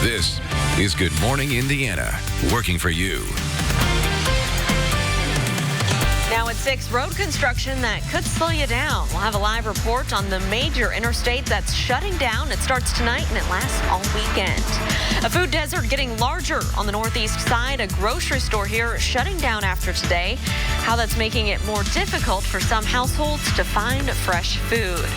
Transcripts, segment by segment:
This is Good Morning Indiana, working for you. Now at 6, road construction that could slow you down. We'll have a live report on the major interstate that's shutting down. It starts tonight and it lasts all weekend. A food desert getting larger on the northeast side. A grocery store here shutting down after today. How that's making it more difficult for some households to find fresh food.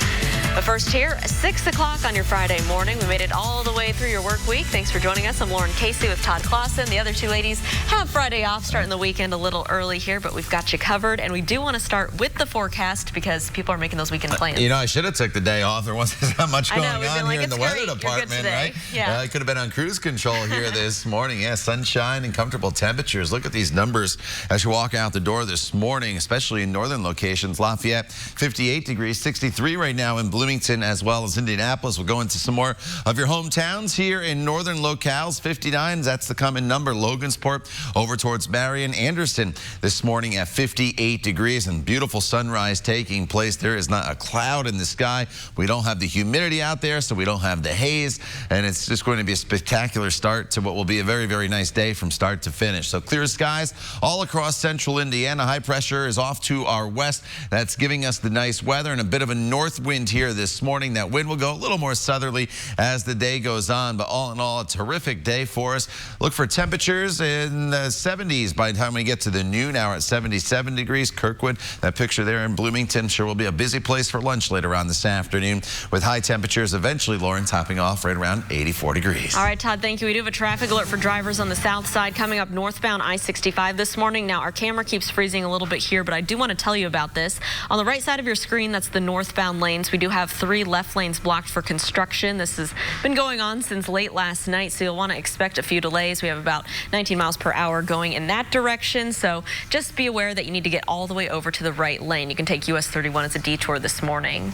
But first here, 6 o'clock on your Friday morning. We made it all the way through your work week. Thanks for joining us. I'm Lauren Casey with Todd Clausen. The other two ladies have Friday off, starting the weekend a little early here, but we've got you covered. And we do want to start with the forecast because people are making those weekend plans. You know, I should have took the day off. There wasn't that much going on here in the weather department, right? Yeah. I could have been on cruise control here this morning. Yeah, sunshine and comfortable temperatures. Look at these numbers as you walk out the door this morning, especially in northern locations. Lafayette, 58 degrees, 63 right now in Bloomington, as well as Indianapolis. We'll go into some more of your hometowns here in northern locales. 59, that's the common number. Logansport over towards Marion. Anderson this morning at 58 degrees and beautiful sunrise taking place. There is not a cloud in the sky. We don't have the humidity out there, so we don't have the haze, and it's just going to be a spectacular start to what will be a very, very nice day from start to finish. So clear skies all across central Indiana. High pressure is off to our west. That's giving us the nice weather and a bit of a north wind here this morning. That wind will go a little more southerly as the day goes on, but all in all, a terrific day for us. Look for temperatures in the 70s by the time we get to the noon hour at 77 degrees. Kirkwood, that picture there in Bloomington, sure will be a busy place for lunch later on this afternoon with high temperatures eventually, Lauren, topping off right around 84 degrees. All right, Todd, thank you. We do have a traffic alert for drivers on the south side coming up northbound I-65 this morning. Now, our camera keeps freezing a little bit here, but I do want to tell you about this. On the right side of your screen, that's the northbound lanes. We do have 3 left lanes blocked for construction. This has been going on since late last night, so you'll want to expect a few delays. We have about 19 miles per hour going in that direction, so just be aware that you need to get all the way over to the right lane. You can take US 31 as a detour this morning.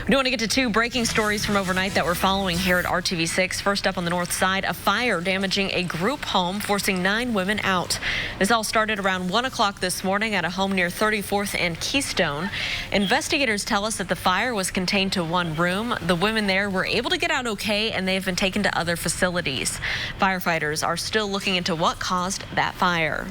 We do want to get to 2 breaking stories from overnight that we're following here at RTV6. First up on the north side, a fire damaging a group home, forcing 9 women out. This all started around 1 o'clock this morning at a home near 34th and Keystone. Investigators tell us that the fire was contained to one room. The women there were able to get out okay, and they've been taken to other facilities. Firefighters are still looking into what caused that fire.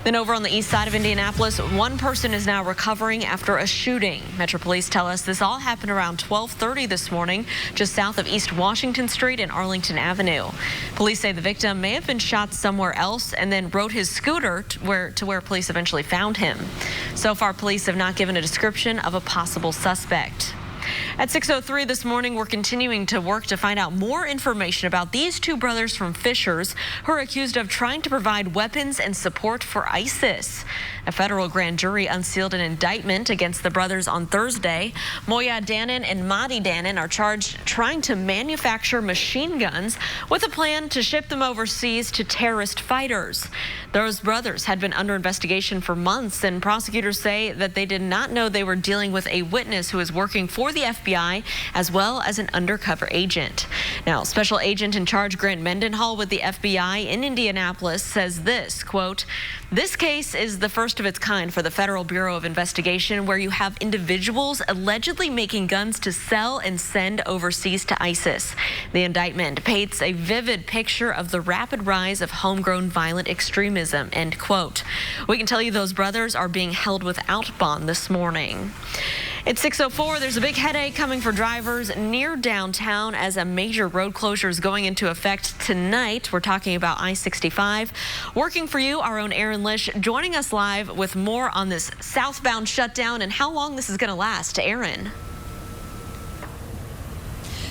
Then over on the east side of Indianapolis, 1 person is now recovering after a shooting. Metro Police tell us this all happened around 12:30 this morning, just south of East Washington Street and Arlington Avenue. Police say the victim may have been shot somewhere else and then rode his scooter to where police eventually found him. So far, police have not given a description of a possible suspect. At 6:03 this morning, we're continuing to work to find out more information about these 2 brothers from Fishers who are accused of trying to provide weapons and support for ISIS. A federal grand jury unsealed an indictment against the brothers on Thursday. Moya Dannon and Madi Dannon are charged trying to manufacture machine guns with a plan to ship them overseas to terrorist fighters. Those brothers had been under investigation for months, and prosecutors say that they did not know they were dealing with a witness who is working for the FBI as well as an undercover agent. Now, Special Agent in Charge Grant Mendenhall with the FBI in Indianapolis says this, quote, "This case is the first of its kind for the Federal Bureau of Investigation, where you have individuals allegedly making guns to sell and send overseas to ISIS. The indictment paints a vivid picture of the rapid rise of homegrown violent extremism," end quote. We can tell you those brothers are being held without bond this morning. It's 6:04. There's a big headache coming for drivers near downtown as a major road closure is going into effect tonight. We're talking about I-65. Working for you, our own Aaron Lish joining us live with more on this southbound shutdown and how long this is going to last. Aaron.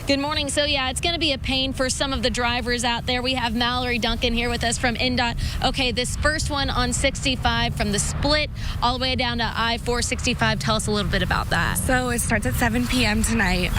Good morning. So yeah, it's going to be a pain for some of the drivers out there. We have Mallory Duncan here with us from INDOT. Okay, this first one on 65 from the split all the way down to I-465. Tell us a little bit about that. So it starts at 7 p.m. tonight.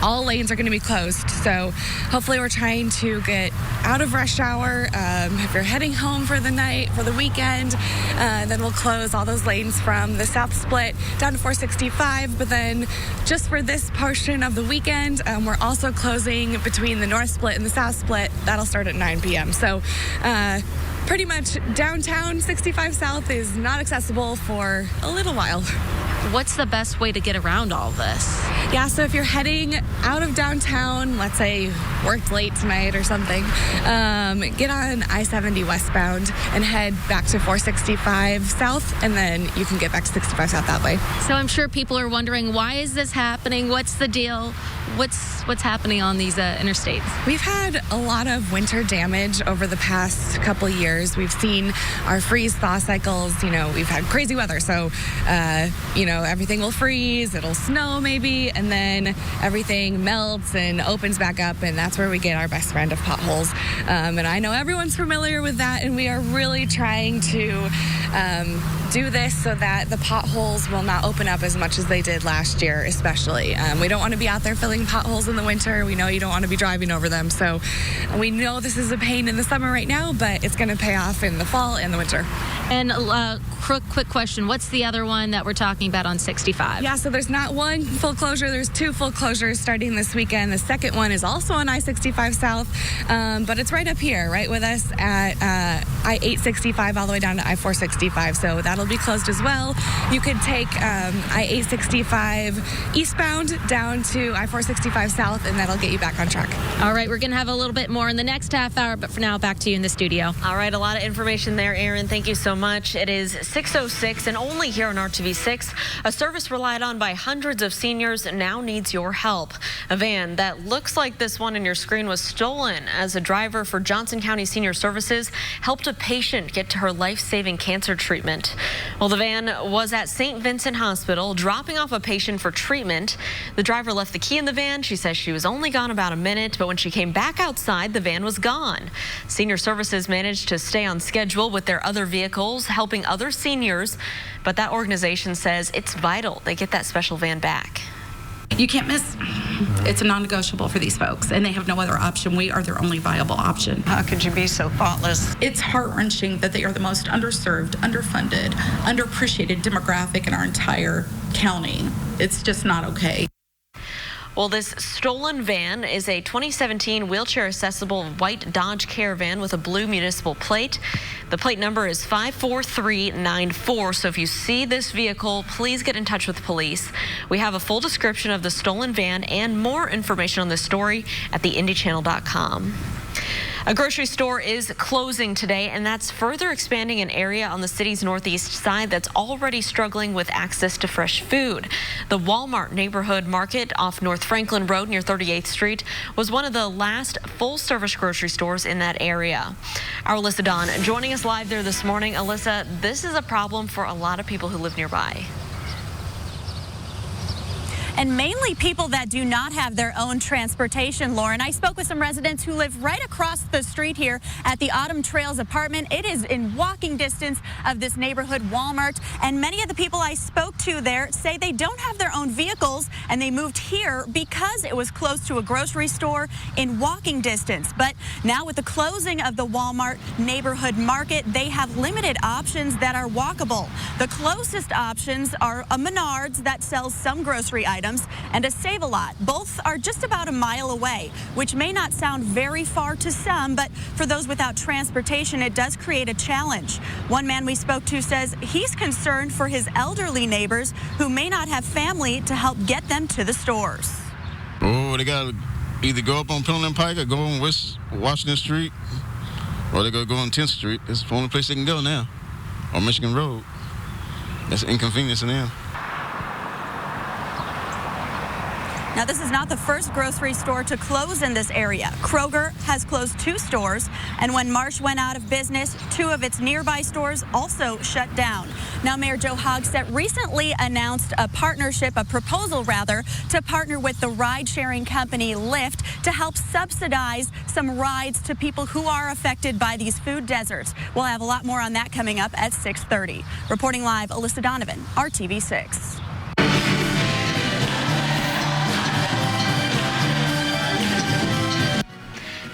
All lanes are going to be closed. So hopefully we're trying to get out of rush hour. If you're heading home for the night, for the weekend, then we'll close all those lanes from the south split down to 465. But then just for this portion of the weekend, we're also closing between the north split and the south split. That'll start at 9 p.m. So pretty much downtown 65 South is not accessible for a little while. What's the best way to get around all this? Yeah, so if you're heading out of downtown, let's say you worked late tonight or something, get on I-70 westbound and head back to 465 south, and then you can get back to 65 south that way. So I'm sure people are wondering, why is this happening? What's the deal? What's happening on these interstates? We've had a lot of winter damage over the past couple years. We've seen our freeze-thaw cycles. We've had crazy weather, so everything will freeze, it'll snow maybe, and then everything melts and opens back up, and that's where we get our best friend of potholes. And I know everyone's familiar with that, and we are really trying to do this so that the potholes will not open up as much as they did last year, especially. We don't want to be out there filling potholes in the winter. We know you don't want to be driving over them, so we know this is a pain in the summer right now, but it's going to pay off in the fall and the winter. And quick question, what's the other one that we're talking about on 65? Yeah, so there's not one full closure, there's two full closures starting this weekend. The second one is also on I-65 South, but it's right up here, right with us at I-865 all the way down to I-465, so that'll be closed as well. You could take I-865 eastbound down to I-465 South, and that'll get you back on track. All right, we're going to have a little bit more in the next half hour, but for now, back to you in the studio. All right, a lot of information there, Aaron. Thank you so much. It is 6:06, and only here on RTV6, a service relied on by hundreds of seniors now needs your help. A van that looks like this one on your screen was stolen as a driver for Johnson County Senior Services helped a patient get to her life-saving cancer treatment. Well, the van was at St. Vincent Hospital dropping off a patient for treatment. The driver left the key in the van. She says she was only gone about a minute, but when she came back outside, the van was gone. Senior Services managed to stay on schedule with their other vehicles, helping other seniors, but that organization says it's vital they get that special van back. You can't miss. It's a non-negotiable for these folks, and they have no other option. We are their only viable option. How could you be so thoughtless? It's heart-wrenching that they are the most underserved, underfunded, underappreciated demographic in our entire county. It's just not okay. Well, this stolen van is a 2017 wheelchair-accessible white Dodge Caravan with a blue municipal plate. The plate number is 54394, so if you see this vehicle, please get in touch with the police. We have a full description of the stolen van and more information on this story at theindychannel.com. A grocery store is closing today, and that's further expanding an area on the city's northeast side that's already struggling with access to fresh food. The Walmart neighborhood market off North Franklin Road near 38th Street was one of the last full-service grocery stores in that area. Our Alyssa Don joining us live there this morning. Alyssa, this is a problem for a lot of people who live nearby. And mainly people that do not have their own transportation, Lauren. I spoke with some residents who live right across the street here at the Autumn Trails apartment. It is in walking distance of this neighborhood Walmart, and many of the people I spoke to there say they don't have their own vehicles, and they moved here because it was close to a grocery store in walking distance. But now with the closing of the Walmart neighborhood market, they have limited options that are walkable. The closest options are a Menards that sells some grocery items and a Save-A-Lot. Both are just about a mile away, which may not sound very far to some, but for those without transportation, it does create a challenge. One man we spoke to says he's concerned for his elderly neighbors who may not have family to help get them to the stores. Oh, they got to either go up on Pendleton Pike or go on West Washington Street, or they got to go on 10th Street. It's the only place they can go now, or Michigan Road. That's an inconvenience to them. Now, this is not the first grocery store to close in this area. Kroger has closed 2 stores, and when Marsh went out of business, 2 of its nearby stores also shut down. Now, Mayor Joe Hogsett recently announced a proposal to partner with the ride-sharing company Lyft to help subsidize some rides to people who are affected by these food deserts. We'll have a lot more on that coming up at 6:30. Reporting live, Alyssa Donovan, RTV6.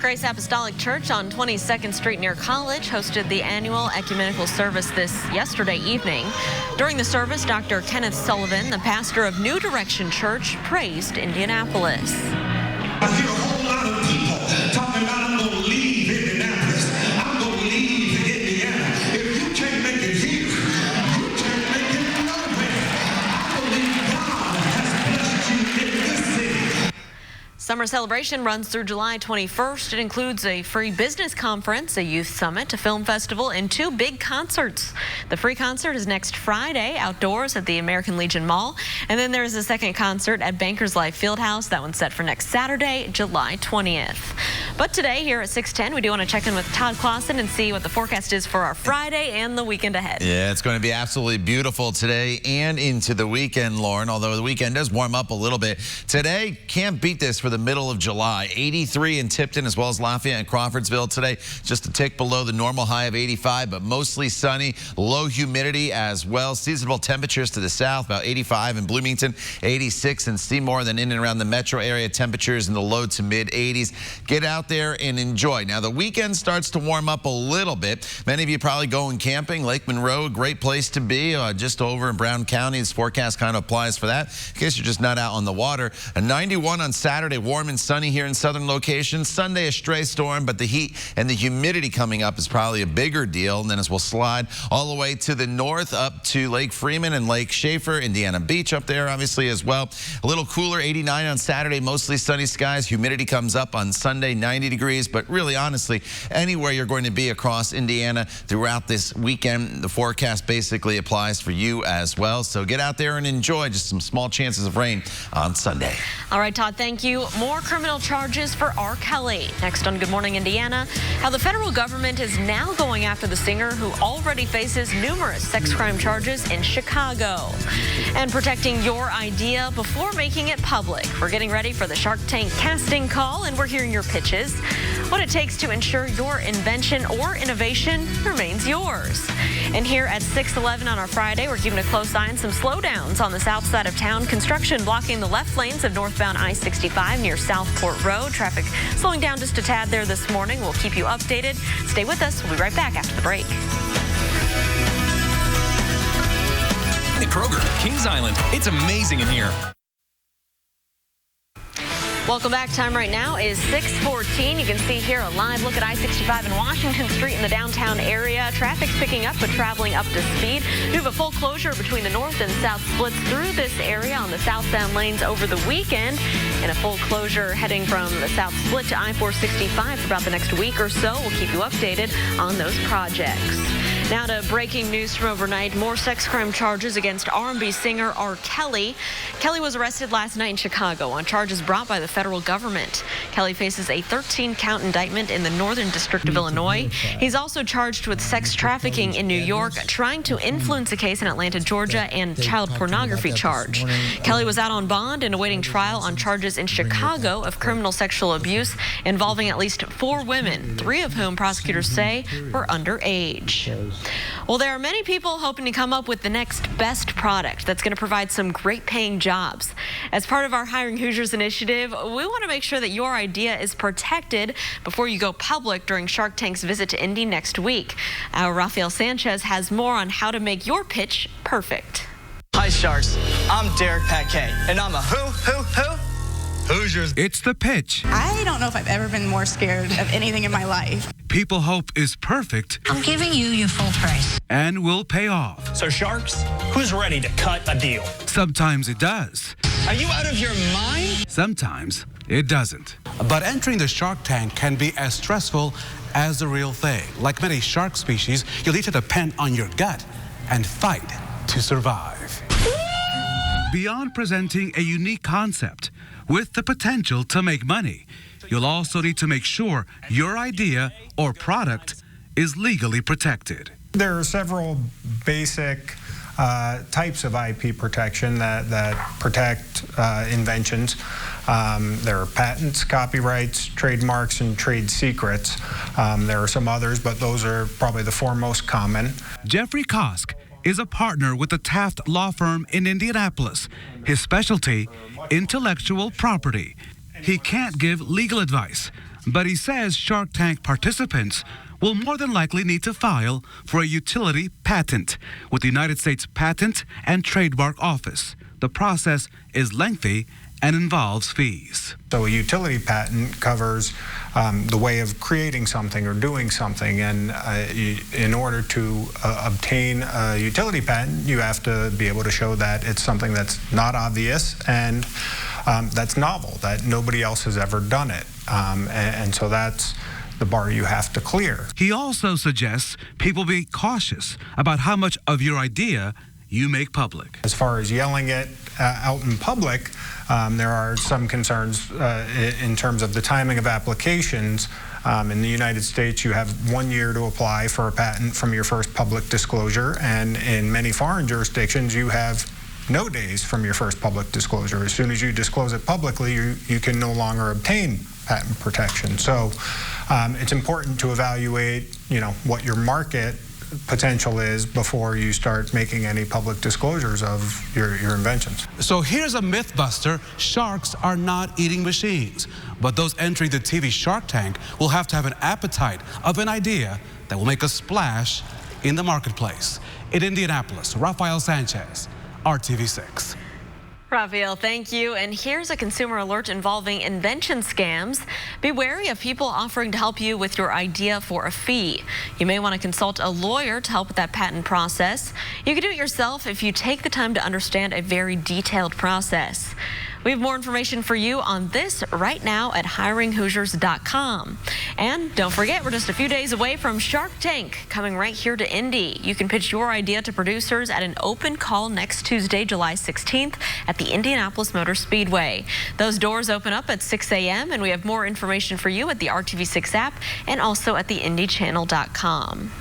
Grace Apostolic Church on 22nd Street near College hosted the annual ecumenical service yesterday evening. During the service, Dr. Kenneth Sullivan, the pastor of New Direction Church, praised Indianapolis. I hear a whole lot of people talking about, I'm going to leave Indianapolis. I'm going to leave Indiana. If you can't make it here, you can't make it nowhere. I summer celebration runs through July 21st. It includes a free business conference, a youth summit, a film festival, and 2 big concerts. The free concert is next Friday outdoors at the American Legion Mall. And then there's a second concert at Bankers Life Fieldhouse. That one's set for next Saturday, July 20th. But today here at 6:10, we do want to check in with Todd Clausen and see what the forecast is for our Friday and the weekend ahead. Yeah, it's going to be absolutely beautiful today and into the weekend, Lauren, although the weekend does warm up a little bit. Today, can't beat this for the middle of July. 83 in Tipton as well as Lafayette and Crawfordsville today. Just a tick below the normal high of 85, but mostly sunny. Low humidity as well. Seasonable temperatures to the south, about 85 in Bloomington, 86 in Seymour, then in and around the metro area, temperatures in the low to mid 80s. Get out there and enjoy. Now, the weekend starts to warm up a little bit. Many of you probably going camping. Lake Monroe, great place to be, just over in Brown County. This forecast kind of applies for that, in case you're just not out on the water. A 91 on Saturday, warm and sunny here in southern locations. Sunday, a stray storm, but the heat and the humidity coming up is probably a bigger deal. And then as we'll slide all the way to the north, up to Lake Freeman and Lake Schaefer, Indiana Beach up there, obviously, as well. A little cooler, 89 on Saturday, mostly sunny skies. Humidity comes up on Sunday, 90 degrees. But really, honestly, anywhere you're going to be across Indiana throughout this weekend, the forecast basically applies for you as well. So get out there and enjoy. Just some small chances of rain on Sunday. All right, Todd, thank you. More criminal charges for R. Kelly. Next on Good Morning Indiana, how the federal government is now going after the singer who already faces numerous sex crime charges in Chicago. And protecting your idea before making it public. We're getting ready for the Shark Tank casting call, and we're hearing your pitches. What it takes to ensure your invention or innovation remains yours. And here at 6:11 on our Friday, we're keeping a close eye on some slowdowns on the south side of town. Construction blocking the left lanes of northbound I-65 near Southport Road. Traffic slowing down just a tad there this morning. We'll keep you updated. Stay with us. We'll be right back after the break. Kroger, Kings Island. It's amazing in here. Welcome back. Time right now is 6:14. You can see here a live look at I-65 and Washington Street in the downtown area. Traffic's picking up, but traveling up to speed. We have a full closure between the north and south splits through this area on the southbound lanes over the weekend, and a full closure heading from the south split to I-465 for about the next week or so. We'll keep you updated on those projects. Now to breaking news from overnight. More sex crime charges against R&B singer R. Kelly. Kelly was arrested last night in Chicago on charges brought by the federal government. Kelly faces a 13-count indictment in the Northern District of Illinois. He's also charged with sex trafficking in New York, trying to influence a case in Atlanta, Georgia, and child pornography charge. Kelly was out on bond and awaiting trial on charges in Chicago of criminal sexual abuse involving at least 4 women, 3 of whom prosecutors say were underage. Well, there are many people hoping to come up with the next best product that's going to provide some great paying jobs. As part of our Hiring Hoosiers initiative, we want to make sure that your idea is protected before you go public during Shark Tank's visit to Indy next week. Our Rafael Sanchez has more on how to make your pitch perfect. Hi, Sharks. I'm Derek Paquet, and I'm a Hoosiers. It's the pitch. I don't know if I've ever been more scared of anything in my life. People hope is perfect. I'm giving you your full price. And will pay off. So, Sharks, who's ready to cut a deal? Sometimes it does. Are you out of your mind? Sometimes it doesn't. But entering the Shark Tank can be as stressful as the real thing. Like many shark species, you'll need to depend on your gut and fight to survive. Beyond presenting a unique concept with the potential to make money, you'll also need to make sure your idea or product is legally protected. There are several basic types of IP protection that protect inventions. There are patents, copyrights, trademarks, and trade secrets. There are some others, but those are probably the 4 most common. Jeffrey Kosk is a partner with the Taft Law Firm in Indianapolis. His specialty, intellectual property. He can't give legal advice, but he says Shark Tank participants will more than likely need to file for a utility patent with the United States Patent and Trademark Office. The process is lengthy and involves fees. So a utility patent covers the way of creating something or doing something, and in order to obtain a utility patent, you have to be able to show that it's something that's not obvious and that's novel, that nobody else has ever done it. And so that's the bar you have to clear. He also suggests people be cautious about how much of your idea you make public. As far as yelling it out in public, there are some concerns in terms of the timing of applications. In the United States, you have 1 year to apply for a patent from your first public disclosure, and in many foreign jurisdictions, you have no days from your first public disclosure. As soon as you disclose it publicly, you can no longer obtain patent protection. So it's important to evaluate, what your market potential is before you start making any public disclosures of your inventions. So here's a myth buster. Sharks are not eating machines, but those entering the TV Shark Tank will have to have an appetite of an idea that will make a splash in the marketplace. In Indianapolis, Rafael Sanchez, RTV6. Rafael, thank you. And here's a consumer alert involving invention scams. Be wary of people offering to help you with your idea for a fee. You may want to consult a lawyer to help with that patent process. You can do it yourself if you take the time to understand a very detailed process. We have more information for you on this right now at hiringhoosiers.com. And don't forget, we're just a few days away from Shark Tank coming right here to Indy. You can pitch your idea to producers at an open call next Tuesday, July 16th at the Indianapolis Motor Speedway. Those doors open up at 6 a.m. and we have more information for you at the RTV6 app and also at the IndyChannel.com.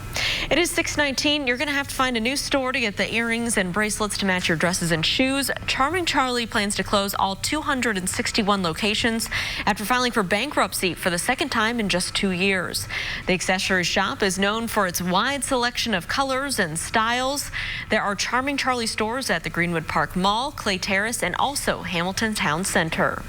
It is 6:19. You're going to have to find a new store to get the earrings and bracelets to match your dresses and shoes. Charming Charlie plans to close all 261 locations after filing for bankruptcy for the second time in just 2 years. The accessory shop is known for its wide selection of colors and styles. There are Charming Charlie stores at the Greenwood Park Mall, Clay Terrace, and also Hamilton Town Center.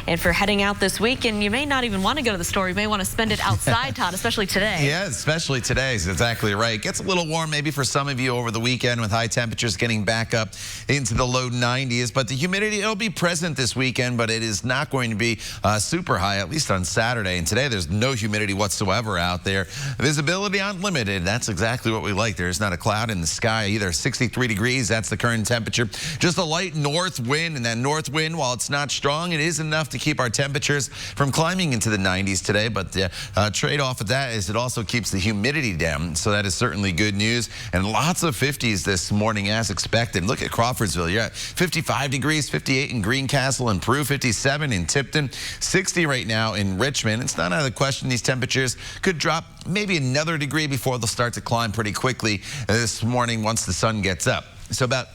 And for heading out this weekend, you may not even want to go to the store. You may want to spend it outside, Todd, especially today. Yeah, especially today. Exactly right. Gets a little warm maybe for some of you over the weekend with high temperatures getting back up into the low 90s. But the humidity, it'll be present this weekend, but it is not going to be super high, at least on Saturday. And today there's no humidity whatsoever out there. Visibility unlimited. That's exactly what we like. There's not a cloud in the sky either. 63 degrees. That's the current temperature. Just a light north wind, and that north wind, while it's not strong, it is enough to keep our temperatures from climbing into the 90s today. But the trade-off of that is it also keeps the humidity down. So that is certainly good news. And lots of 50s this morning as expected. Look at Crawfordsville. You're at 55 degrees, 58 in Greencastle and Peru, 57 in Tipton, 60 right now in Richmond. It's not out of the question these temperatures could drop maybe another degree before they'll start to climb pretty quickly this morning once the sun gets up. So about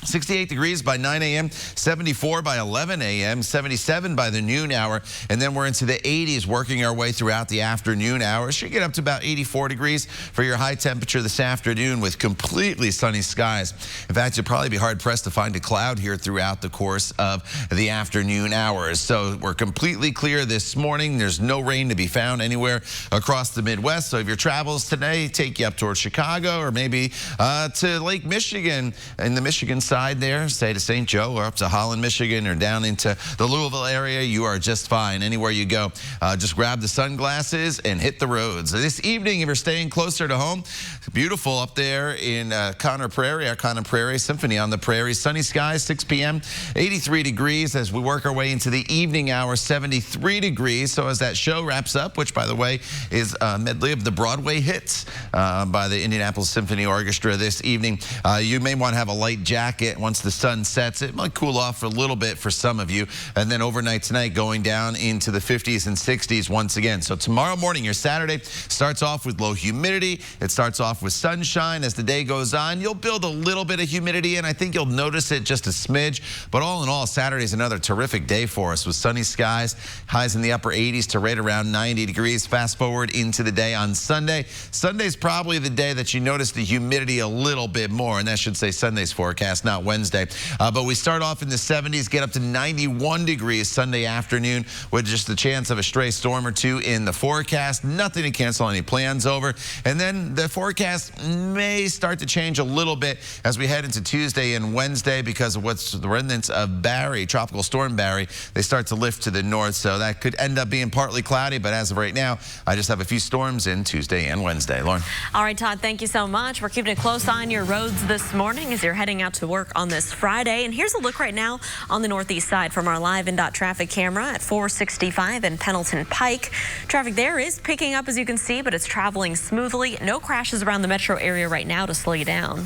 68 degrees by 9 a.m., 74 by 11 a.m., 77 by the noon hour, and then we're into the 80s working our way throughout the afternoon hours. Should get up to about 84 degrees for your high temperature this afternoon with completely sunny skies. In fact, you'll probably be hard-pressed to find a cloud here throughout the course of the afternoon hours. So we're completely clear this morning. There's no rain to be found anywhere across the Midwest. So if your travels today take you up towards Chicago or maybe to Lake Michigan in the Michigan side there, say to St. Joe or up to Holland, Michigan, or down into the Louisville area, you are just fine. Anywhere you go, just grab the sunglasses and hit the roads. This evening, if you're staying closer to home, it's beautiful up there in Conner Prairie, our Conner Prairie Symphony on the Prairie. Sunny skies, 6 p.m., 83 degrees as we work our way into the evening hour, 73 degrees. So as that show wraps up, which, by the way, is a medley of the Broadway hits by the Indianapolis Symphony Orchestra this evening, you may want to have a light jacket. Once the sun sets, it might cool off for a little bit for some of you. And then overnight tonight going down into the 50s and 60s once again. So tomorrow morning, your Saturday, starts off with low humidity. It starts off with sunshine. As the day goes on, you'll build a little bit of humidity, and I think you'll notice it just a smidge. But all in all, Saturday's another terrific day for us with sunny skies, highs in the upper 80s to right around 90 degrees. Fast forward into the day on Sunday. Sunday's probably the day that you notice the humidity a little bit more, and that should say Sunday's forecast. not Wednesday. But we start off in the 70s, get up to 91 degrees Sunday afternoon with just the chance of a stray storm or two in the forecast. Nothing to cancel any plans over. And then the forecast may start to change a little bit as we head into Tuesday and Wednesday because of what's the remnants of Barry, Tropical Storm Barry. They start to lift to the north, so that could end up being partly cloudy. But as of right now, I just have a few storms in Tuesday and Wednesday. Lauren. All right, Todd, thank you so much. We're keeping a close eye on your roads this morning as you're heading out to work on this Friday. And here's a look right now on the northeast side from our live INDOT traffic camera at 465 and Pendleton Pike. Traffic there is picking up, as you can see, but it's traveling smoothly. No crashes around the metro area right now to slow you down.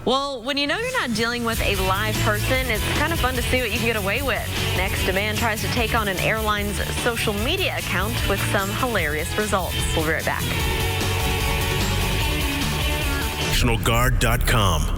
Well, when you know you're not dealing with a live person, it's kind of fun to see what you can get away with. Next, a man tries to take on an airline's social media account with some hilarious results. We'll be right back. NationalGuard.com.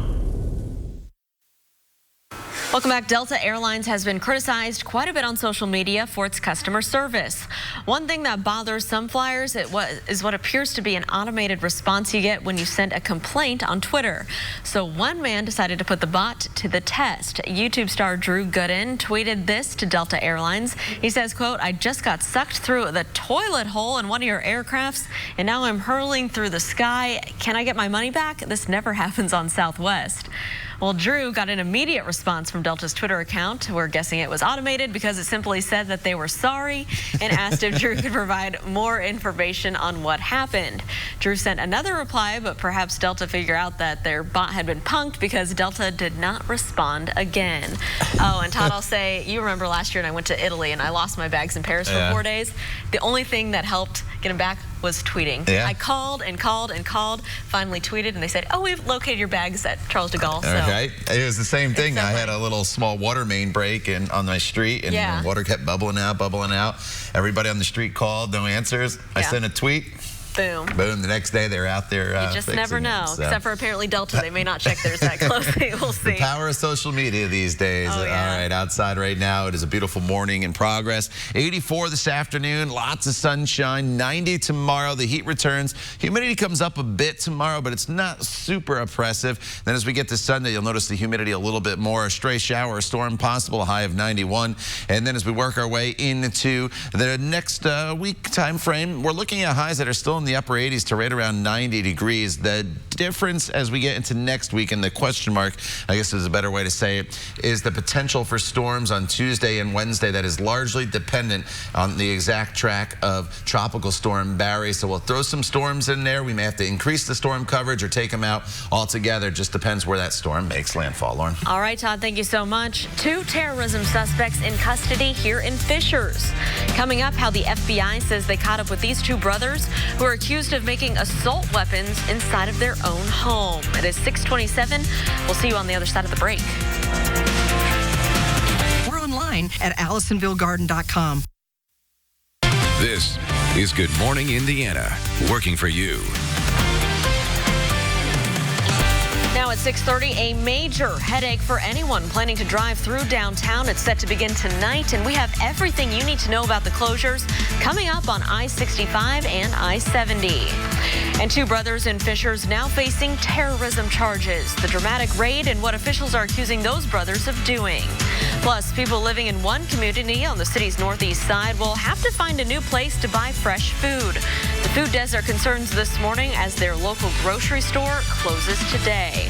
Welcome back. Delta Airlines has been criticized quite a bit on social media for its customer service. One thing that bothers some flyers is what appears to be an automated response you get when you send a complaint on Twitter. So one man decided to put the bot to the test. YouTube star Drew Gooden tweeted this to Delta Airlines. He says, quote, "I just got sucked through the toilet hole in one of your aircrafts, and now I'm hurling through the sky. Can I get my money back? This never happens on Southwest." Well, Drew got an immediate response from Delta's Twitter account. We're guessing it was automated because it simply said that they were sorry and asked if Drew could provide more information on what happened. Drew sent another reply, but perhaps Delta figured out that their bot had been punked because Delta did not respond again. Oh, and Todd, I'll say, you remember last year and I went to Italy and I lost my bags in Paris for 4 days. The only thing that helped get them back was tweeting. Yeah. I called and called and called, finally tweeted, and they said, oh, we've located your bags at Charles de Gaulle. So. Okay. It was the same thing. I had a little small water main break on my street, and the water kept bubbling out, bubbling out. Everybody on the street called, no answers. I sent a tweet. Boom. Boom. The next day, they're out there You just never know. So. Except for apparently Delta. They may not check theirs that closely. We'll see. The power of social media these days. Oh, yeah. All right, outside right now, it is a beautiful morning in progress. 84 this afternoon, lots of sunshine. 90 tomorrow. The heat returns. Humidity comes up a bit tomorrow, but it's not super oppressive. Then as we get to Sunday, you'll notice the humidity a little bit more. A stray shower, a storm possible, a high of 91. And then as we work our way into the next week time frame, we're looking at highs that are still in the upper 80s to right around 90 degrees. The difference as we get into next week, and the question mark, I guess is a better way to say it, is the potential for storms on Tuesday and Wednesday that is largely dependent on the exact track of Tropical Storm Barry. So we'll throw some storms in there. We may have to increase the storm coverage or take them out altogether. Just depends where that storm makes landfall. Lauren. All right, Todd, thank you so much. 2 terrorism suspects in custody here in Fishers. Coming up, how the FBI says they caught up with these 2 brothers who are accused of making assault weapons inside of their own home. It is 6:27. We'll see you on the other side of the break. We're online at AllisonvilleGarden.com. This is Good Morning Indiana, working for you. Now at 6:30, a major headache for anyone planning to drive through downtown. It's set to begin tonight, and we have everything you need to know about the closures coming up on I-65 and I-70. And 2 brothers in Fishers now facing terrorism charges. The dramatic raid and what officials are accusing those brothers of doing. Plus, people living in one community on the city's northeast side will have to find a new place to buy fresh food. The food desert concerns this morning as their local grocery store closes today.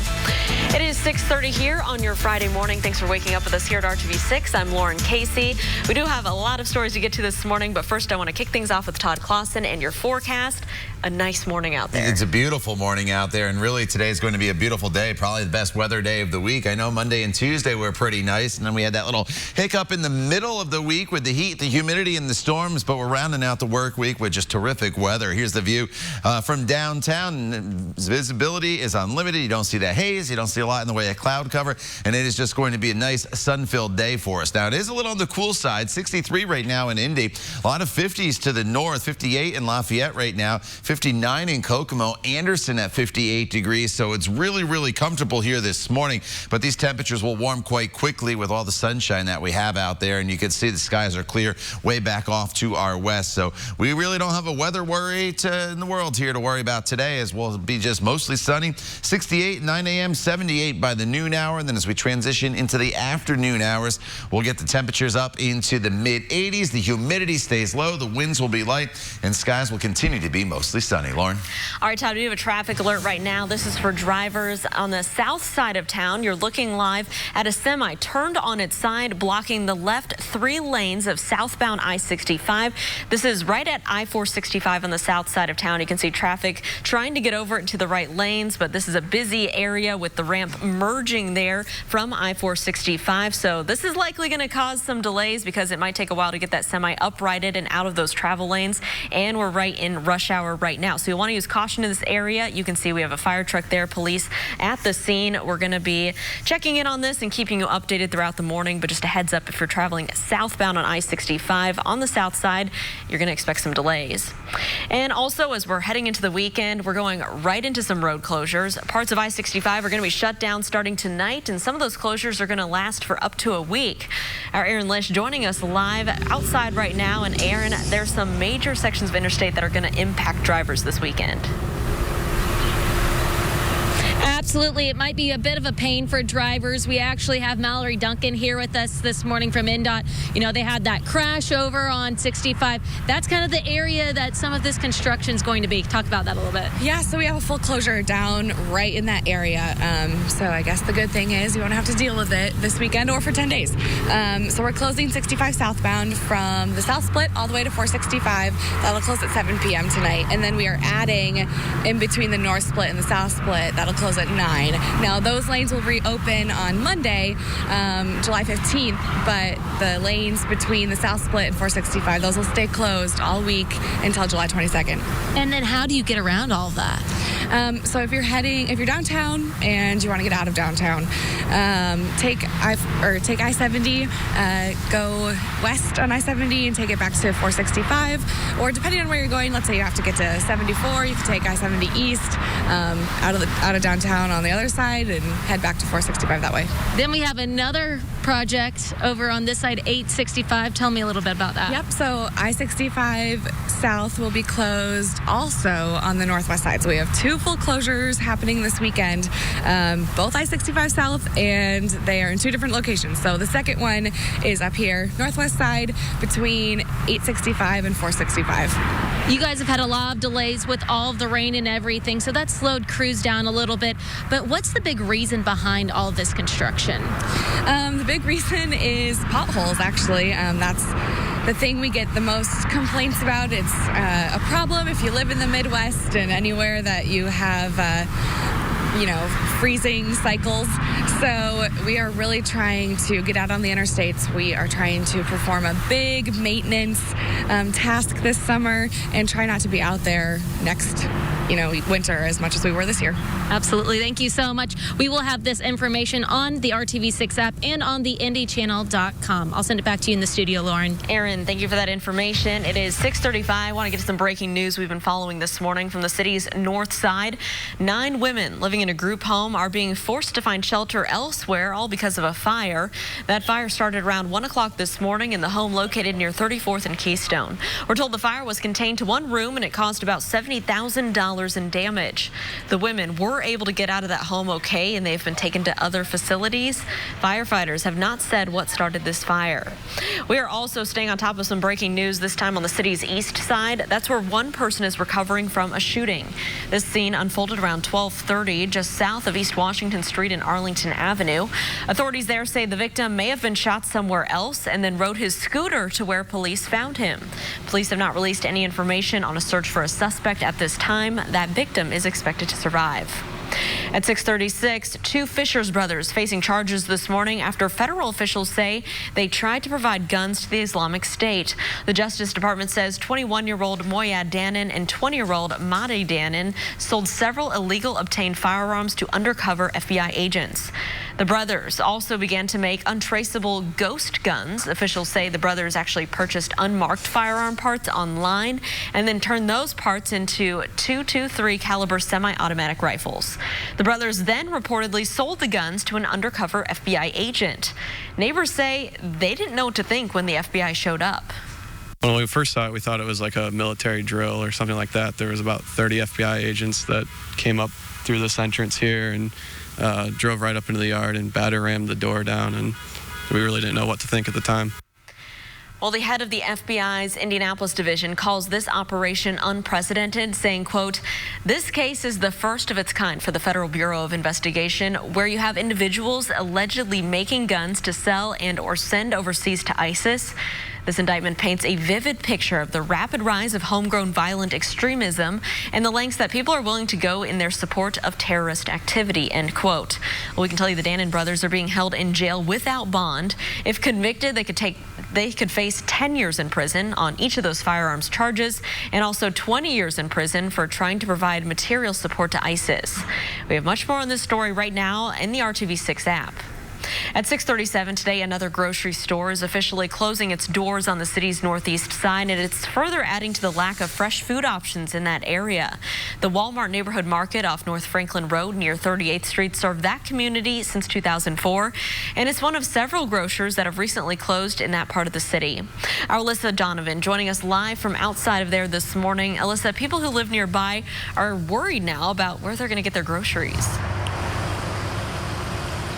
It is 6:30 here on your Friday morning. Thanks for waking up with us here at RTV6. I'm Lauren Casey. We do have a lot of stories to get to this morning, but first I want to kick things off with Todd Clausen and your forecast. A nice morning out there. It's a beautiful morning out there, and really today is going to be a beautiful day, probably the best weather day of the week. I know Monday and Tuesday were pretty nice, and then we had that little hiccup in the middle of the week with the heat, the humidity, and the storms, but we're rounding out the work week with just terrific weather. Here's the view from downtown. Visibility is unlimited. You don't see the haze. You don't see a lot in the way of cloud cover, and it is just going to be a nice sun-filled day for us. Now, it is a little on the cool side, 63 right now in Indy. A lot of 50s to the north, 58 in Lafayette right now, 59 in Kokomo, Anderson at 58 degrees, so it's really, really comfortable here this morning, but these temperatures will warm quite quickly with all the sunshine that we have out there, and you can see the skies are clear way back off to our west, so we really don't have a weather worry. story in the world here to worry about today, as we'll be just mostly sunny. 68 at 9 a.m., 78 by the noon hour. And then as we transition into the afternoon hours, we'll get the temperatures up into the mid-80s. The humidity stays low. The winds will be light, and skies will continue to be mostly sunny. Lauren? All right, Todd, we have a traffic alert right now. This is for drivers on the south side of town. You're looking live at a semi turned on its side, blocking the left 3 lanes of southbound I-65. This is right at I-465 on the south side of town. You can see traffic trying to get over into the right lanes, but this is a busy area with the ramp merging there from I-465. So this is likely going to cause some delays because it might take a while to get that semi uprighted and out of those travel lanes. And we're right in rush hour right now. So you'll want to use caution in this area. You can see we have a fire truck there, police at the scene. We're going to be checking in on this and keeping you updated throughout the morning. But just a heads up, if you're traveling southbound on I-65 on the south side, you're going to expect some delays. And also, as we're heading into the weekend, we're going right into some road closures. Parts of I-65 are going to be shut down starting tonight, and some of those closures are going to last for up to a week. Our Aaron Lish joining us live outside right now. And Aaron, there's some major sections of interstate that are going to impact drivers this weekend. Absolutely. It might be a bit of a pain for drivers. We actually have Mallory Duncan here with us this morning from INDOT. You know, they had that crash over on 65. That's kind of the area that some of this construction is going to be. Talk about that a little bit. Yeah, so we have a full closure down right in that area. So I guess the good thing is you won't have to deal with it this weekend or for 10 days. So we're closing 65 southbound from the South Split all the way to 465. That'll close at 7 p.m. tonight. And then we are adding in between the North Split and the South Split. That'll close at 9. Now, those lanes will reopen on Monday, July 15th, but the lanes between the South Split and 465, those will stay closed all week until July 22nd. And then how do you get around all of that? So if you're downtown and you want to get out of downtown, take I-70, go west on I-70 and take it back to 465. Or depending on where you're going, let's say you have to get to 74, you can take I-70 east out of downtown on the other side and head back to 465 that way. Then we have another project over on this side, 865. Tell me a little bit about that. Yep, so I-65 South will be closed also on the northwest side. So we have 2 full closures happening this weekend, both I-65 South, and they are in 2 different locations. So the second one is up here, northwest side, between 865 and 465. You guys have had a lot of delays with all of the rain and everything, so that slowed crews down a little bit. But what's the big reason behind all of this construction? The big reason is potholes, actually. That's the thing we get the most complaints about. It's a problem if you live in the Midwest and anywhere that you have freezing cycles. So we are really trying to get out on the interstates. We are trying to perform a big maintenance task this summer and try not to be out there next winter as much as we were this year. Absolutely. Thank you so much. We will have this information on the RTV6 app and on the IndyChannel.com. I'll send it back to you in the studio, Lauren. Aaron, thank you for that information. It is 6:35. I want to get to some breaking news we've been following this morning from the city's north side. 9 women living in a group home are being forced to find shelter elsewhere, all because of a fire. That fire started around 1 o'clock this morning in the home located near 34th and Keystone. We're told the fire was contained to one room and it caused about $70,000 in damage. The women were able to get out of that home okay, and they've been taken to other facilities. Firefighters have not said what started this fire. We are also staying on top of some breaking news, this time on the city's east side. That's where one person is recovering from a shooting. This scene unfolded around 12:30 just south of East Washington Street and Arlington Avenue. Authorities there say the victim may have been shot somewhere else and then rode his scooter to where police found him. Police have not released any information on a search for a suspect at this time. That victim is expected to survive. At 6:36, 2 Fishers brothers facing charges this morning after federal officials say they tried to provide guns to the Islamic State. The Justice Department says 21-year-old Moyad Danin and 20-year-old Mahdi Danin sold several illegal obtained firearms to undercover FBI agents. The brothers also began to make untraceable ghost guns. Officials say the brothers actually purchased unmarked firearm parts online and then turned those parts into .223 caliber semi-automatic rifles. The brothers then reportedly sold the guns to an undercover FBI agent. Neighbors say they didn't know what to think when the FBI showed up. When we first saw it, we thought it was like a military drill or something like that. There was about 30 FBI agents that came up through this entrance here and drove right up into the yard and batter rammed the door down, and we really didn't know what to think at the time. Well, the head of the FBI's Indianapolis division calls this operation unprecedented, saying, quote, "This case is the first of its kind for the Federal Bureau of Investigation, where you have individuals allegedly making guns to sell and or send overseas to ISIS. This indictment paints a vivid picture of the rapid rise of homegrown violent extremism and the lengths that people are willing to go in their support of terrorist activity," end quote. Well, we can tell you the Dannon brothers are being held in jail without bond. If convicted, they could face 10 years in prison on each of those firearms charges and also 20 years in prison for trying to provide material support to ISIS. We have much more on this story right now in the RTV6 app. At 6:37 today, another grocery store is officially closing its doors on the city's northeast side, and it's further adding to the lack of fresh food options in that area. The Walmart neighborhood market off North Franklin Road near 38th Street served that community since 2004, and it's one of several grocers that have recently closed in that part of the city. Our Alyssa Donovan joining us live from outside of there this morning. Alyssa, people who live nearby are worried now about where they're going to get their groceries.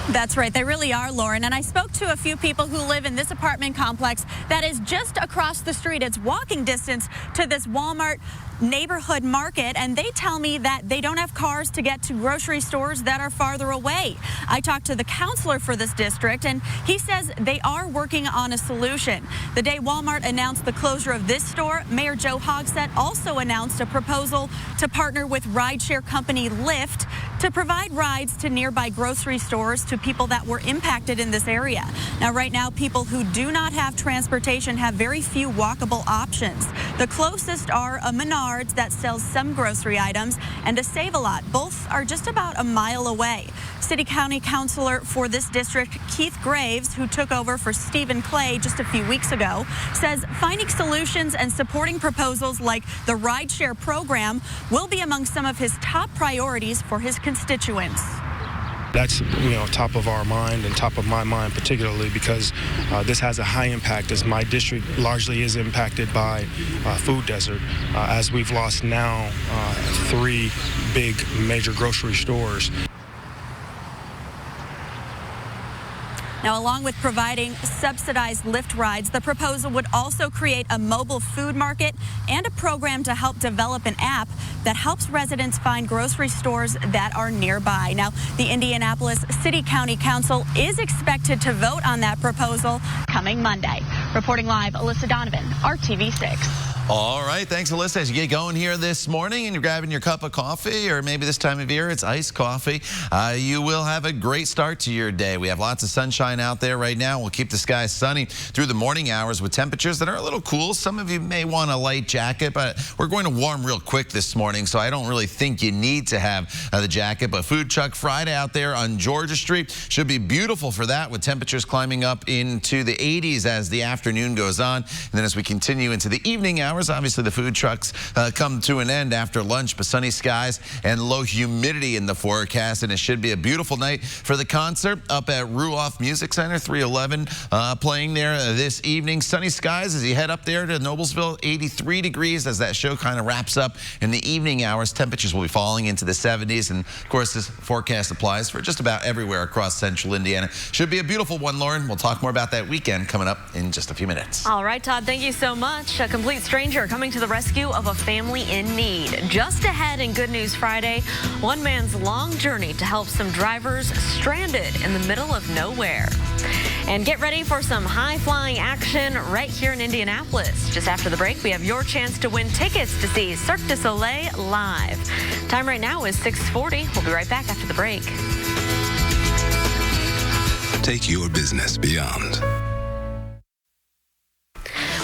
That's right. They really are, Lauren. And I spoke to a few people who live in this apartment complex that is just across the street. It's walking distance to this Walmart neighborhood market, and they tell me that they don't have cars to get to grocery stores that are farther away. I talked to the counselor for this district, and he says they are working on a solution. The day Walmart announced the closure of this store, Mayor Joe Hogsett also announced a proposal to partner with rideshare company Lyft to provide rides to nearby grocery stores to people that were impacted in this area. Now, right now, people who do not have transportation have very few walkable options. The closest are a Menards that sells some grocery items and a Save-A-Lot. Both are just about a mile away. City County Councilor for this district, Keith Graves, who took over for Stephen Clay just a few weeks ago, says finding solutions and supporting proposals like the rideshare program will be among some of his top priorities for his constituents. That's, top of our mind and top of my mind particularly because this has a high impact as my district largely is impacted by food desert as we've lost now 3 big major grocery stores. Now, along with providing subsidized Lyft rides, the proposal would also create a mobile food market and a program to help develop an app that helps residents find grocery stores that are nearby. Now, the Indianapolis City County Council is expected to vote on that proposal coming Monday. Reporting live, Alyssa Donovan, RTV6. All right, thanks, Alyssa. As you get going here this morning and you're grabbing your cup of coffee, or maybe this time of year it's iced coffee, you will have a great start to your day. We have lots of sunshine out there right now. We'll keep the skies sunny through the morning hours with temperatures that are a little cool. Some of you may want a light jacket, but we're going to warm real quick this morning, so I don't really think you need to have the jacket. But Food Truck Friday out there on Georgia Street should be beautiful for that, with temperatures climbing up into the 80s as the afternoon goes on. And then as we continue into the evening hours, obviously the food trucks come to an end after lunch, but sunny skies and low humidity in the forecast, and it should be a beautiful night for the concert up at Ruoff Music Center, 311 playing there this evening. Sunny skies as you head up there to Noblesville, 83 degrees as that show kind of wraps up in the evening hours. Temperatures will be falling into the 70s, and of course this forecast applies for just about everywhere across central Indiana. Should be a beautiful one, Lauren. We'll talk more about that weekend coming up in just a few minutes. All right, Todd, thank you so much. A complete stranger coming to the rescue of a family in need. Just ahead in Good News Friday, one man's long journey to help some drivers stranded in the middle of nowhere. And get ready for some high-flying action right here in Indianapolis. Just after the break, we have your chance to win tickets to see Cirque du Soleil live. Time right now is 6:40. We'll be right back after the break. Take your business beyond.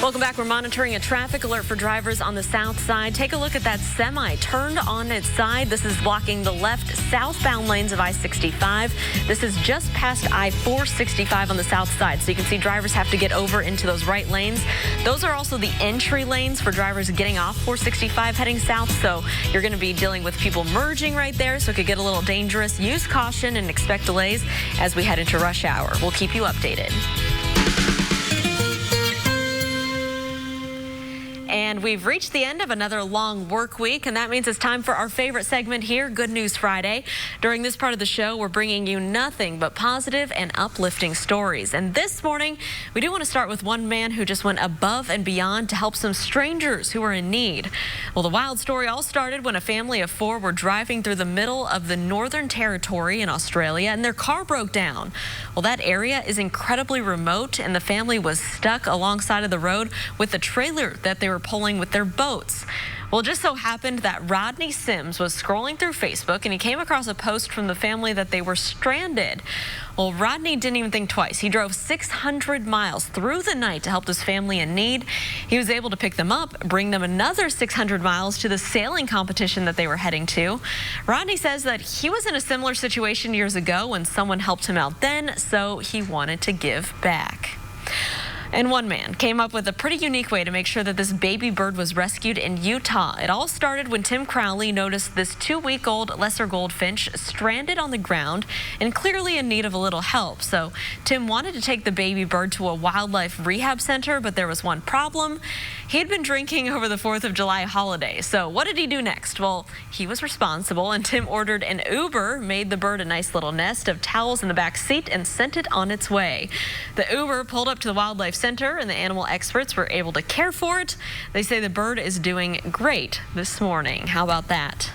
Welcome back. We're monitoring a traffic alert for drivers on the south side. Take a look at that semi turned on its side. This is blocking the left southbound lanes of I-65. This is just past I-465 on the south side. So you can see drivers have to get over into those right lanes. Those are also the entry lanes for drivers getting off 465 heading south. So you're going to be dealing with people merging right there. So it could get a little dangerous. Use caution and expect delays as we head into rush hour. We'll keep you updated. And we've reached the end of another long work week, and that means it's time for our favorite segment here, Good News Friday. During this part of the show, we're bringing you nothing but positive and uplifting stories. And this morning, we do want to start with one man who just went above and beyond to help some strangers who are in need. Well, the wild story all started when a family of 4 were driving through the middle of the Northern Territory in Australia, and their car broke down. Well, that area is incredibly remote, and the family was stuck alongside of the road with the trailer that they were pulling with their boats. Well, it just so happened that Rodney Sims was scrolling through Facebook and he came across a post from the family that they were stranded. Well, Rodney didn't even think twice. He drove 600 miles through the night to help this family in need. He was able to pick them up, bring them another 600 miles to the sailing competition that they were heading to. Rodney says that he was in a similar situation years ago when someone helped him out then, so he wanted to give back. And one man came up with a pretty unique way to make sure that this baby bird was rescued in Utah. It all started when Tim Crowley noticed this 2-week-old lesser goldfinch stranded on the ground and clearly in need of a little help. So Tim wanted to take the baby bird to a wildlife rehab center, but there was one problem. He'd been drinking over the 4th of July holiday. So what did he do next? Well, he was responsible, and Tim ordered an Uber, made the bird a nice little nest of towels in the back seat, and sent it on its way. The Uber pulled up to the wildlife center, and the animal experts were able to care for it. They say the bird is doing great this morning. How about that?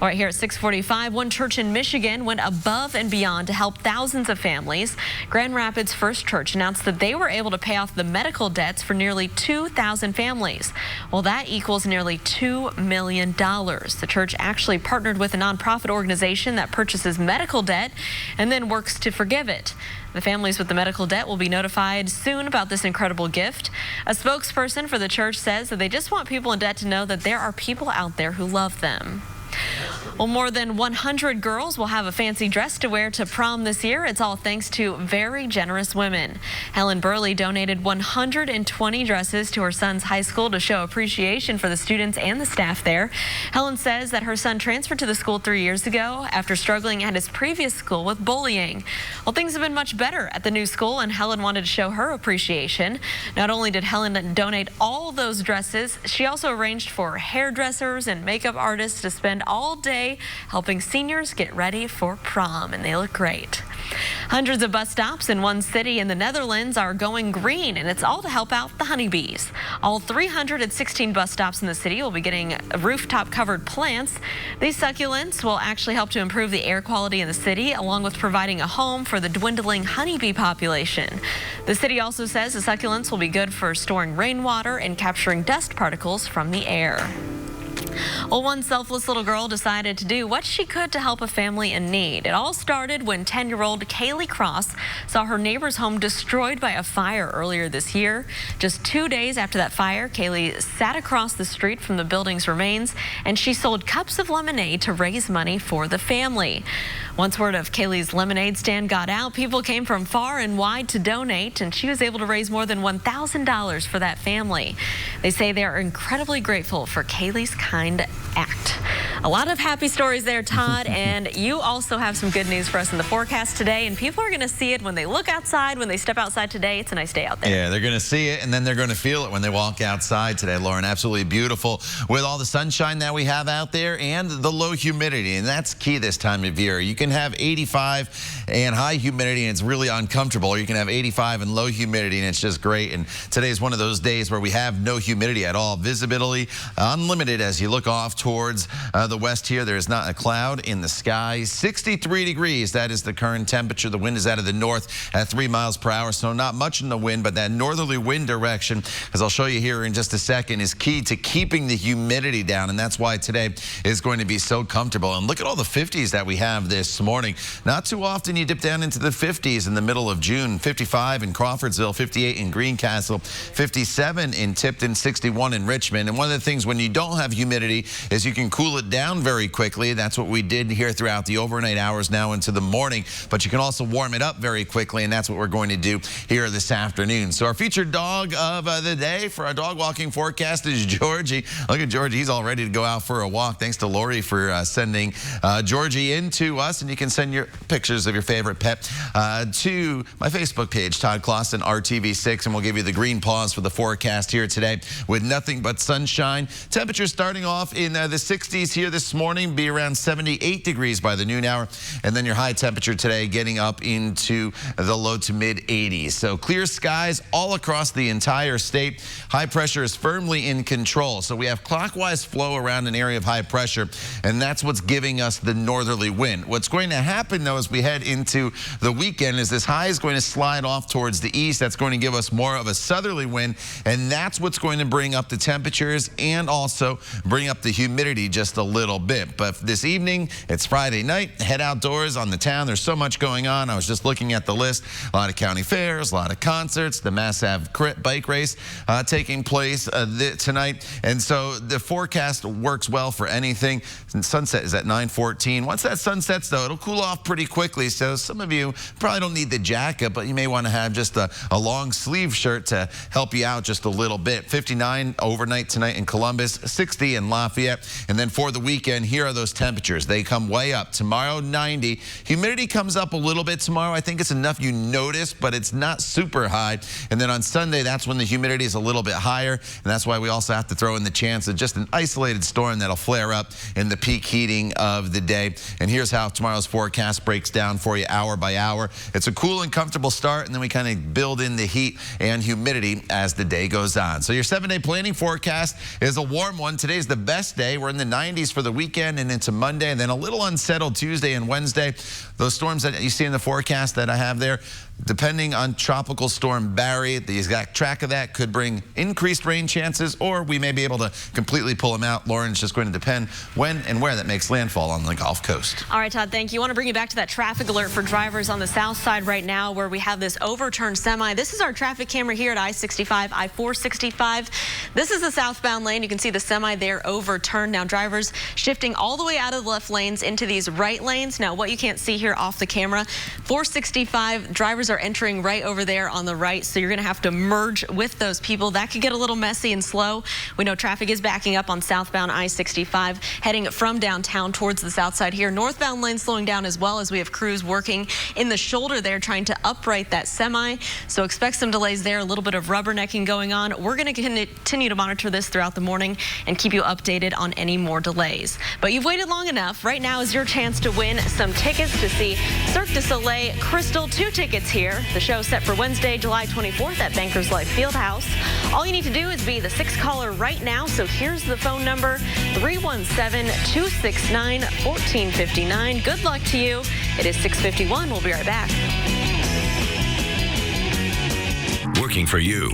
All right, here at 6:45, one church in Michigan went above and beyond to help thousands of families. Grand Rapids First Church announced that they were able to pay off the medical debts for nearly 2,000 families. Well, that equals nearly $2 million. The church actually partnered with a nonprofit organization that purchases medical debt and then works to forgive it. The families with the medical debt will be notified soon about this incredible gift. A spokesperson for the church says that they just want people in debt to know that there are people out there who love them. Well, more than 100 girls will have a fancy dress to wear to prom this year. It's all thanks to very generous women. Helen Burley donated 120 dresses to her son's high school to show appreciation for the students and the staff there. Helen says that her son transferred to the school 3 years ago after struggling at his previous school with bullying. Well, things have been much better at the new school, and Helen wanted to show her appreciation. Not only did Helen donate all those dresses, she also arranged for hairdressers and makeup artists to spend all day helping seniors get ready for prom, and they look great. Hundreds of bus stops in one city in the Netherlands are going green, and it's all to help out the honeybees. All 316 bus stops in the city will be getting rooftop covered plants. These succulents will actually help to improve the air quality in the city, along with providing a home for the dwindling honeybee population. The city also says the succulents will be good for storing rainwater and capturing dust particles from the air. Well, one selfless little girl decided to do what she could to help a family in need. It all started when 10-year-old Kaylee Cross saw her neighbor's home destroyed by a fire earlier this year. Just 2 days after that fire, Kaylee sat across the street from the building's remains, and she sold cups of lemonade to raise money for the family. Once word of Kaylee's lemonade stand got out, people came from far and wide to donate, and she was able to raise more than $1,000 for that family. They say they are incredibly grateful for Kaylee's kind act. A lot of happy stories there, Todd, and you also have some good news for us in the forecast today, and people are going to see it when they look outside, when they step outside today. It's a nice day out there. Yeah, they're going to see it, and then they're going to feel it when they walk outside today, Lauren. Absolutely beautiful with all the sunshine that we have out there and the low humidity, and that's key this time of year. You can have 85 and high humidity, and it's really uncomfortable, or you can have 85 and low humidity, and it's just great. And today is one of those days where we have no humidity at all. Visibility unlimited as you look off towards the west here. There is not a cloud in the sky. 63 degrees. That is the current temperature. The wind is out of the north at 3 miles per hour, so not much in the wind, but that northerly wind direction, as I'll show you here in just a second, is key to keeping the humidity down, and that's why today is going to be so comfortable. And look at all the 50s that we have this morning. Not too often you dip down into the 50s in the middle of June. 55 in Crawfordsville, 58 in Greencastle, 57 in Tipton, 61 in Richmond. And one of the things when you don't have humidity is you can cool it down down very quickly. That's what we did here throughout the overnight hours now into the morning. But you can also warm it up very quickly, and that's what we're going to do here this afternoon. So our featured dog of the day for our dog walking forecast is Georgie. Look at Georgie. He's all ready to go out for a walk. Thanks to Lori for sending Georgie in to us. And you can send your pictures of your favorite pet to my Facebook page, Todd Clausen, RTV6, and we'll give you the green pause for the forecast here today with nothing but sunshine. Temperatures starting off in the 60s here this morning, be around 78 degrees by the noon hour, and then your high temperature today getting up into the low to mid 80s. So clear skies all across the entire state. High pressure is firmly in control. So we have clockwise flow around an area of high pressure, and that's what's giving us the northerly wind. What's going to happen, though, as we head into the weekend is this high is going to slide off towards the east. That's going to give us more of a southerly wind, and that's what's going to bring up the temperatures and also bring up the humidity just a little bit. But this evening, it's Friday night. Head outdoors on the town. There's so much going on. I was just looking at the list. A lot of county fairs, a lot of concerts, the Mass Ave bike race taking place tonight. And so the forecast works well for anything. And sunset is at 9:14. Once that sun sets, though, it'll cool off pretty quickly. So some of you probably don't need the jacket, but you may want to have just a long sleeve shirt to help you out just a little bit. 59 overnight tonight in Columbus, 60 in Lafayette. And then for the weekend, here are those temperatures. They come way up. Tomorrow, 90. Humidity comes up a little bit tomorrow. I think it's enough you notice, but it's not super high. And then on Sunday, that's when the humidity is a little bit higher. And that's why we also have to throw in the chance of just an isolated storm that'll flare up in the peak heating of the day. And here's how tomorrow's forecast breaks down for you hour by hour. It's a cool and comfortable start, and then we kind of build in the heat and humidity as the day goes on. So your 7-day planning forecast is a warm one. Today's the best day. We're in the 90s for the weekend and into Monday, and then a little unsettled Tuesday and Wednesday. Those storms that you see in the forecast that I have there, depending on Tropical Storm Barry, the exact track of that could bring increased rain chances, or we may be able to completely pull them out. Lauren, it's just going to depend when and where that makes landfall on the Gulf Coast. All right, Todd, thank you. I want to bring you back to that traffic alert for drivers on the south side right now where we have this overturned semi. This is our traffic camera here at I-65, I-465. This is the southbound lane. You can see the semi there overturned. Now drivers shifting all the way out of the left lanes into these right lanes. Now what you can't see here off the camera, 465 drivers are entering right over there on the right, so you're going to have to merge with those people. That could get a little messy and slow. We know traffic is backing up on southbound I-65 heading from downtown towards the south side here. Northbound lane slowing down as well as we have crews working in the shoulder there trying to upright that semi, so expect some delays there, a little bit of rubbernecking going on. We're going to continue to monitor this throughout the morning and keep you updated on any more delays. But you've waited long enough. Right now is your chance to win some tickets to see Cirque du Soleil Crystal. 2 tickets here. The show set for Wednesday, July 24th at Bankers Life Fieldhouse. All you need to do is be the 6th caller right now. So here's the phone number, 317-269-1459. Good luck to you. It is 6:51. We'll be right back. Working for you.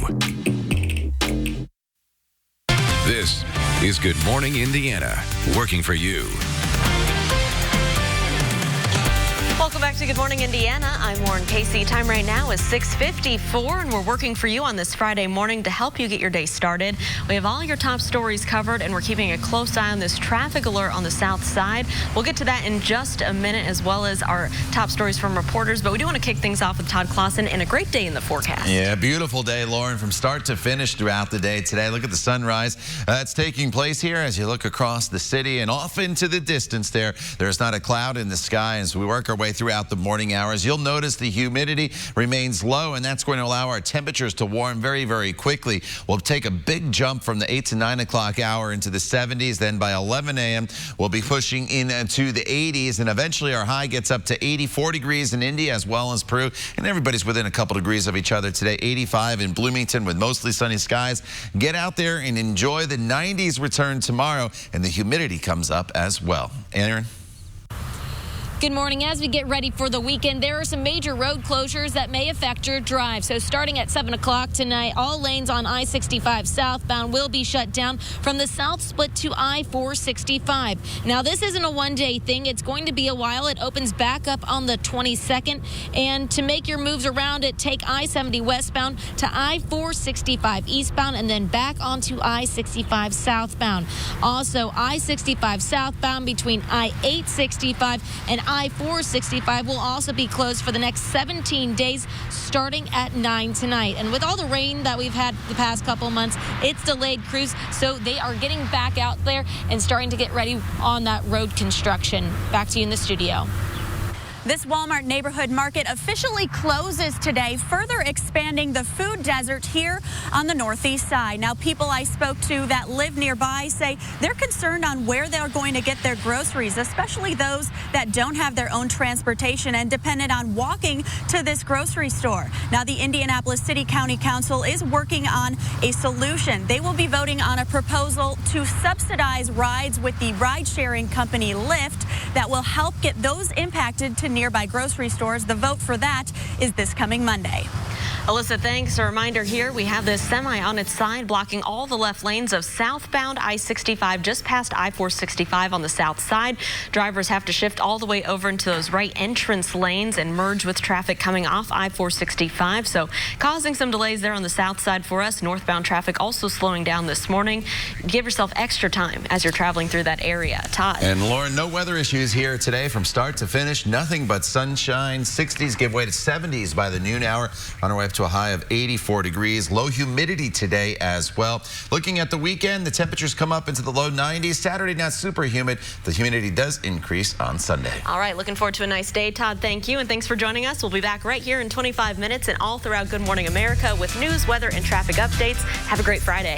This is Good Morning Indiana. Working for you. Welcome back to Good Morning Indiana. I'm Lauren Casey. Time right now is 6:54, and we're working for you on this Friday morning to help you get your day started. We have all your top stories covered, and we're keeping a close eye on this traffic alert on the south side. We'll get to that in just a minute, as well as our top stories from reporters. But we do want to kick things off with Todd Clausen and a great day in the forecast. Yeah, beautiful day, Lauren, from start to finish throughout the day today. Look at the sunrise that's taking place here as you look across the city and off into the distance there. There's not a cloud in the sky as we work our way throughout the morning hours. You'll notice the humidity remains low, and that's going to allow our temperatures to warm very, very quickly. We'll take a big jump from the 8 to 9 o'clock hour into the 70s. Then by 11 a.m., we'll be pushing into the 80s, and eventually our high gets up to 84 degrees in Indy as well as Peru, and everybody's within a couple degrees of each other today. 85 in Bloomington with mostly sunny skies. Get out there and enjoy the 90s return tomorrow, and the humidity comes up as well. Aaron? Good morning. As we get ready for the weekend, there are some major road closures that may affect your drive. So starting at 7 o'clock tonight, all lanes on I-65 southbound will be shut down from the south split to I-465. Now, this isn't a one-day thing. It's going to be a while. It opens back up on the 22nd. And to make your moves around it, take I-70 westbound to I-465 eastbound and then back onto I-65 southbound. Also, I-65 southbound between I-865 and I-465 will also be closed for the next 17 days starting at 9 tonight. And with all the rain that we've had the past couple months, it's delayed crews, so they are getting back out there and starting to get ready on that road construction. Back to you in the studio. This Walmart neighborhood market officially closes today, further expanding the food desert here on the northeast side. Now, people I spoke to that live nearby say they're concerned on where they're going to get their groceries, especially those that don't have their own transportation and dependent on walking to this grocery store. Now, the Indianapolis City County Council is working on a solution. They will be voting on a proposal to subsidize rides with the ride-sharing company Lyft that will help get those impacted to nearby grocery stores. The vote for that is this coming Monday. Alyssa, thanks. A reminder here, we have this semi on its side blocking all the left lanes of southbound I-65 just past I-465 on the south side. Drivers have to shift all the way over into those right entrance lanes and merge with traffic coming off I-465. So causing some delays there on the south side for us. Northbound traffic also slowing down this morning. Give yourself extra time as you're traveling through that area. Todd. And Lauren, no weather issues here today from start to finish. Nothing but sunshine. 60s give way to 70s by the noon hour. On our way up to a high of 84 degrees. Low humidity today as well. Looking at the weekend, the temperatures come up into the low 90s. Saturday, not super humid. The humidity does increase on Sunday. All right, looking forward to a nice day. Todd, thank you, and thanks for joining us. We'll be back right here in 25 minutes and all throughout Good Morning America with news, weather, and traffic updates. Have a great Friday.